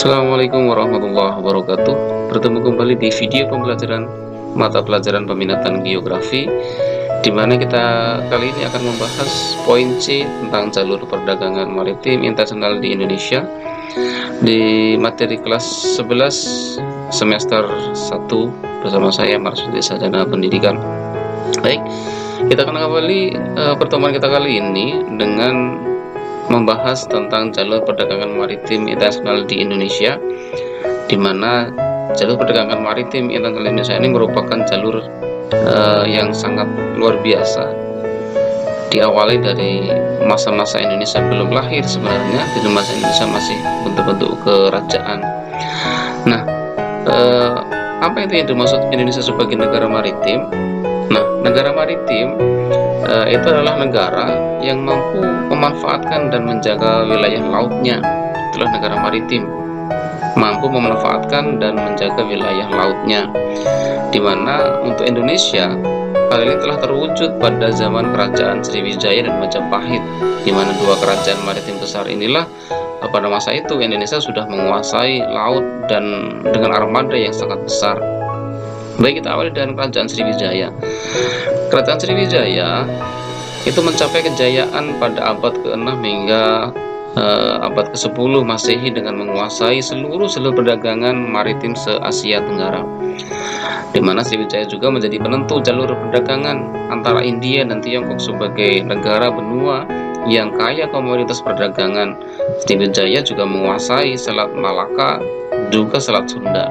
Assalamualaikum warahmatullahi wabarakatuh. Bertemu kembali di video pembelajaran mata pelajaran peminatan geografi, di mana kita kali ini akan membahas poin C tentang jalur perdagangan maritim internasional di Indonesia di materi kelas 11 semester 1 bersama saya Marsudi Sarjana Pendidikan. Baik, kita akan kembali pertemuan kita kali ini dengan membahas tentang jalur perdagangan maritim internasional di Indonesia, di mana jalur perdagangan maritim internasional Indonesia ini merupakan jalur yang sangat luar biasa. Diawali dari masa-masa Indonesia belum lahir sebenarnya, di masa Indonesia masih bentuk-bentuk kerajaan. Nah, apa itu yang dimaksud Indonesia sebagai negara maritim? Nah, negara maritim itu adalah negara yang mampu memanfaatkan dan menjaga wilayah lautnya. Itulah negara maritim, mampu memanfaatkan dan menjaga wilayah lautnya, di mana untuk Indonesia hal ini telah terwujud pada zaman kerajaan Sriwijaya dan Majapahit, di mana dua kerajaan maritim besar inilah pada masa itu Indonesia sudah menguasai laut dan dengan armada yang sangat besar. Baik, kita awali dengan kerajaan Sriwijaya. Kerajaan Sriwijaya itu mencapai kejayaan pada abad ke-6 hingga abad ke-10 Masehi dengan menguasai seluruh perdagangan maritim se-Asia Tenggara, di mana Sriwijaya juga menjadi penentu jalur perdagangan antara India dan Tiongkok sebagai negara benua yang kaya komoditas perdagangan. Sriwijaya juga menguasai Selat Malaka, juga Selat Sunda.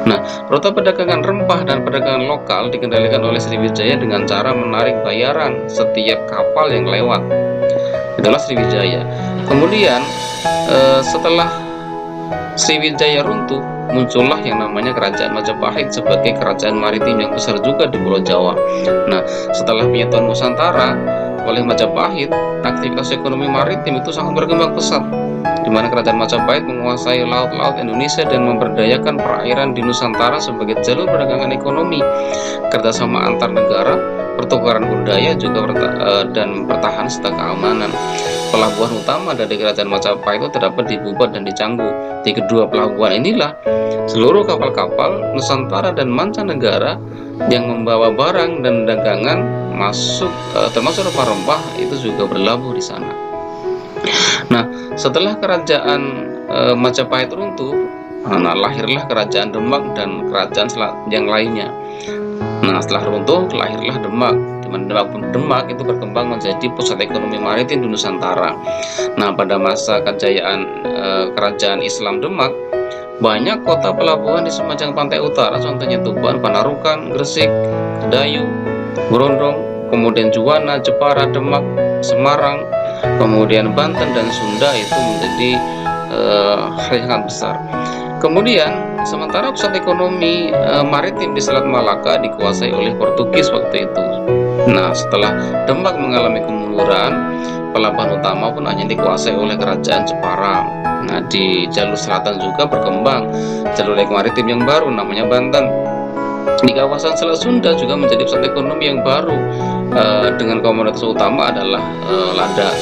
Nah, rute perdagangan rempah dan perdagangan lokal dikendalikan oleh Sriwijaya dengan cara menarik bayaran setiap kapal yang lewat. Itulah Sriwijaya. Kemudian setelah Sriwijaya runtuh, muncullah yang namanya Kerajaan Majapahit sebagai kerajaan maritim yang besar juga di Pulau Jawa. Nah, setelah penyatuan Nusantara oleh Majapahit, aktivitas ekonomi maritim itu sangat berkembang pesat, di mana Kerajaan Majapahit menguasai laut-laut Indonesia dan memberdayakan perairan di Nusantara sebagai jalur perdagangan ekonomi, kerjasama antar negara, pertukaran budaya juga dan pertahanan serta keamanan. Pelabuhan utama dari Kerajaan Majapahit itu terdapat di Bubat dan di Canggu. Di kedua pelabuhan inilah seluruh kapal-kapal Nusantara dan mancanegara yang membawa barang dan dagangan masuk, termasuk rempah-rempah, itu juga berlabuh di sana. Nah, setelah kerajaan Majapahit runtuh, lahirlah kerajaan Demak dan kerajaan yang lainnya. Nah, setelah runtuh lahirlah Demak, di mana Demak itu berkembang menjadi pusat ekonomi maritim di Nusantara. Nah, pada masa kejayaan kerajaan Islam Demak, banyak kota pelabuhan di sepanjang pantai utara, contohnya Tuban, Panarukan, Gresik, Kedayu, Brondong, kemudian Juwana, Jepara, Demak, Semarang, kemudian Banten dan Sunda itu menjadi hal yang sangat besar. Kemudian sementara pusat ekonomi maritim di Selat Malaka dikuasai oleh Portugis waktu itu. Nah, setelah Demak mengalami kemunduran, pelabuhan utama pun hanya dikuasai oleh kerajaan Jepara. Nah, di jalur selatan juga berkembang jalur maritim yang baru namanya Banten. Di kawasan Selat Sunda juga menjadi pusat ekonomi yang baru dengan komoditas utama adalah lada.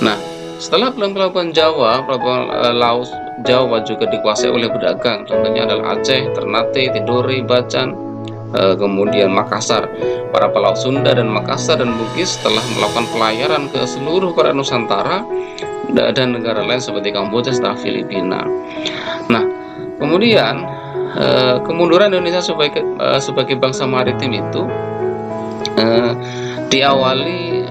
Nah, setelah pelabuhan Jawa, pelabuhan laut Jawa juga dikuasai oleh pedagang, contohnya adalah Aceh, Ternate, Tidore, Bacan, kemudian Makassar. Para pelaut Sunda dan Makassar dan Bugis telah melakukan pelayaran ke seluruh perairan Nusantara dan negara lain seperti Kamboja serta Filipina. Nah, kemudian kemunduran Indonesia sebagai bangsa maritim itu diawali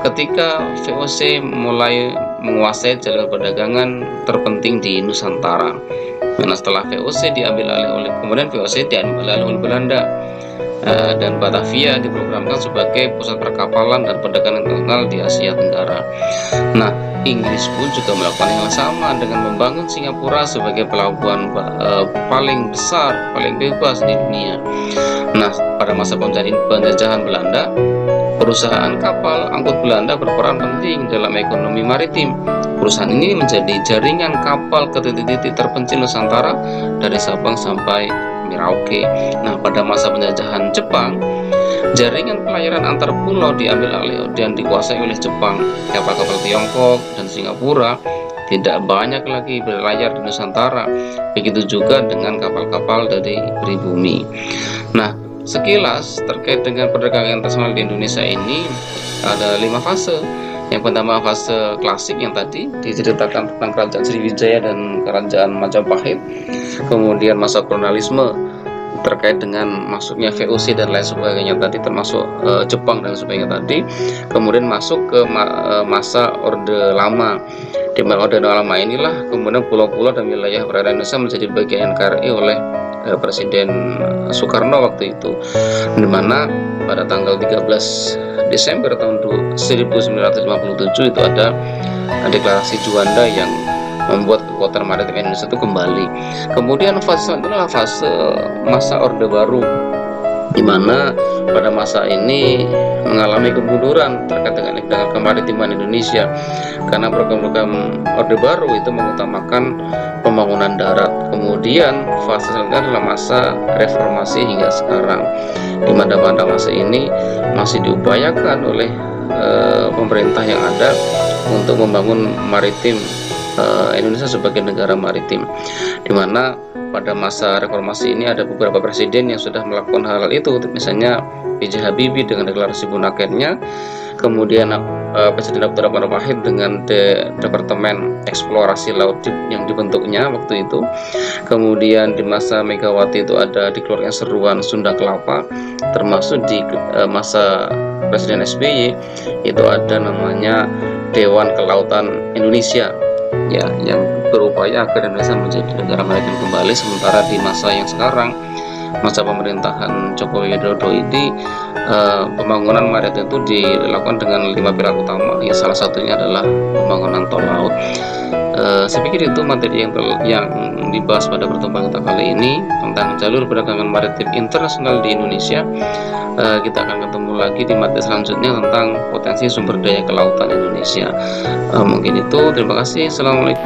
ketika VOC mulai menguasai jalur perdagangan terpenting di Nusantara. Nah, setelah VOC diambil alih oleh Belanda, dan Batavia diprogramkan sebagai pusat perkapalan dan perdagangan internasional di Asia Tenggara. Nah, Inggris pun juga melakukan yang sama dengan membangun Singapura sebagai pelabuhan paling besar, paling bebas di dunia. Nah, pada masa penjajahan Belanda, perusahaan kapal angkut Belanda berperan penting dalam ekonomi maritim. Perusahaan ini menjadi jaringan kapal ke titik-titik terpencil Nusantara dari Sabang sampai Merauke. Nah, pada masa penjajahan Jepang, jaringan pelayaran antar pulau diambil alih dan dikuasai oleh Jepang. Kapal-kapal Tiongkok dan Singapura tidak banyak lagi berlayar di Nusantara. Begitu juga dengan kapal-kapal dari pribumi. Nah, sekilas terkait dengan perdagangan internasional di Indonesia ini ada 5 fase. Yang pertama fase klasik yang tadi diceritakan tentang Kerajaan Sriwijaya dan Kerajaan Majapahit. Kemudian masa kolonialisme terkait dengan masuknya VOC dan lain sebagainya tadi, termasuk Jepang dan sebagainya tadi. Kemudian masuk ke masa Orde Lama. Di Orde Lama inilah kemudian pulau-pulau dan wilayah perairan Indonesia menjadi bagian NKRI oleh Presiden Soekarno waktu itu, di mana pada tanggal 13 Desember tahun 1957 itu ada deklarasi Juanda yang membuat kekuatan maritim Indonesia itu kembali. Kemudian fase selanjutnya adalah fase masa Orde Baru, di mana pada masa ini mengalami kemunduran terkait dengan kemaritiman Indonesia, karena program-program Orde Baru itu mengutamakan pembangunan darat. Kemudian fase selanjutnya adalah masa reformasi hingga sekarang, di mana pada masa ini masih diupayakan oleh pemerintah yang ada untuk membangun maritim Indonesia sebagai negara maritim, di mana pada masa reformasi ini ada beberapa presiden yang sudah melakukan hal itu, misalnya B.J. Habibie dengan deklarasi Bunaketnya, kemudian Presiden Abdurrahman Wahid dengan Departemen Eksplorasi Laut yang dibentuknya waktu itu. Kemudian di masa Megawati itu ada dikeluarkan seruan Sunda Kelapa, termasuk di masa Presiden SBY itu ada namanya Dewan Kelautan Indonesia, ya, yang berupaya agar Indonesia menjadi negara maritim kembali. Sementara di masa yang sekarang, masa pemerintahan Joko Widodo ini, pembangunan maritim itu dilakukan dengan 5 pilar utama, ya salah satunya adalah pembangunan tol laut. Saya pikir itu materi yang dibahas pada pertemuan kita kali ini tentang jalur perdagangan maritim internasional di Indonesia. Kita akan ketemu lagi di materi selanjutnya tentang potensi sumber daya kelautan Indonesia. Mungkin itu, terima kasih. Assalamualaikum.